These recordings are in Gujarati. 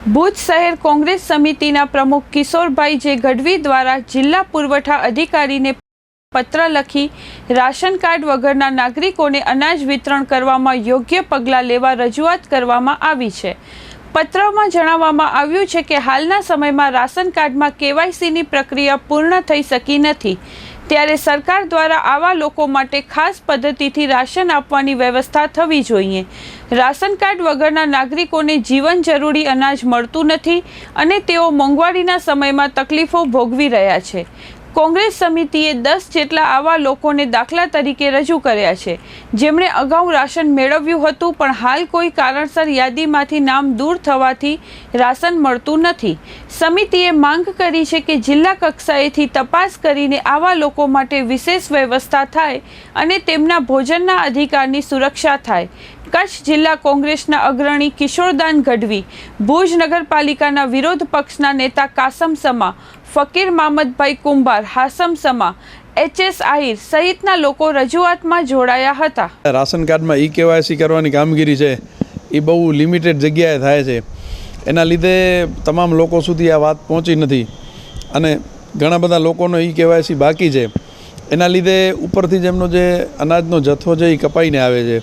ભુજ શહેર કોંગ્રેસ સમિતિના પ્રમુખ કિશોરભાઈ જે ગઢવી દ્વારા જિલ્લા પુરવઠા અધિકારીને પત્ર લખી રાશન કાર્ડ વગરના નાગરિકોને અનાજ વિતરણ કરવામાં યોગ્ય પગલાં લેવા રજૂઆત કરવામાં આવી છે। પત્રમાં જણાવવામાં આવ્યું છે કે હાલના સમયમાં રાશન કાર્ડમાં કેવાયસીની પ્રક્રિયા પૂર્ણ થઈ શકી નથી, ત્યારે સરકાર દ્વારા આવા લોકો માટે ખાસ પદ્ધતિથી રાશન આપવાની વ્યવસ્થા થવી જોઈએ। રાશન કાર્ડ વગરના નાગરિકોને જીવન જરૂરી અનાજ મળતું નથી અને તેઓ મોંઘવારીના સમયમાં તકલીફો ભોગવી રહ્યા છે। કોંગ્રેસ સમિતિએ 10 જેટલા આવા લોકોને દાખલા તરીકે રજૂ કર્યા છે, જેમણે અગાઉ રાશન મેળવ્યું હતું પણ હાલ કોઈ કારણસર યાદીમાંથી નામ દૂર થવાથી રાશન મળતું નથી। સમિતિએ માંગ કરી છે કે જિલ્લા કક્ષાએથી તપાસ કરીને આવા લોકો માટે વિશેષ વ્યવસ્થા થાય અને તેમના ભોજનના અધિકારની સુરક્ષા થાય। કચ્છ જિલ્લા કોંગ્રેસના અગ્રણી કિશોરદાન ગઢવી, ભુજ નગરપાલિકાના વિરોધ પક્ષના નેતા કાસમ સમા, ફકીર મામદભાઈ કુંભાર, હાસમ સમા, એચ.એસ. આહિર સહિતના લોકો રજૂઆતમાં જોડાયા હતા। રાશન કાર્ડમાં ઈ-કેવાયસી કરવાની કામગીરી છે એ બહુ લિમિટેડ જગ્યાએ થાય છે, એના લીધે તમામ લોકો સુધી આ વાત પહોંચી નથી અને ઘણા બધા લોકોનો ઈ-કેવાયસી બાકી છે। એના લીધે ઉપરથી જ એમનો જે અનાજનો જથ્થો છે એ કપાઈને આવે છે।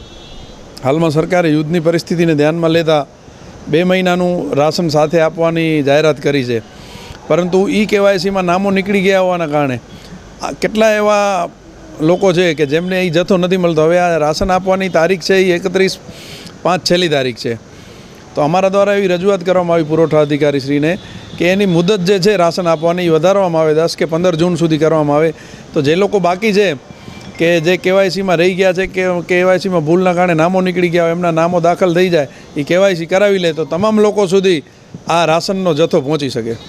હાલમાં સરકારે યુદ્ધની પરિસ્થિતિને ધ્યાનમાં લેતા 2 મહિનાનું રાશન સાથે આપવાની જાહેરાત કરી છે, પરંતુ ઈ-કેવાયસીમાં નામો નીકળી ગયા હોવાના કારણે કેટલા એવા લોકો છે કે જેમને એ જથ્થો નથી મળતો। હવે આ રાશન આપવાની તારીખ છે એ 31/5 છેલ્લી તારીખ છે, તો અમારા દ્વારા એવી રજૂઆત કરવામાં આવી પુરવઠા અધિકારીશ્રીને કે એની મુદત જે છે રાશન આપવાની વધારવામાં આવે, 10 કે 15 જૂન સુધી કરવામાં આવે, તો જે લોકો બાકી છે કે જે કેવાયસીમાં રહી ગયા છે કે કેવાયસીમાં ભૂલના કારણે નામો નીકળી ગયા હોય, એમના નામો દાખલ થઈ જાય, એ કેવાયસી કરાવી લે તો તમામ લોકો સુધી આ રાશનનો જથ્થો પહોંચી શકે।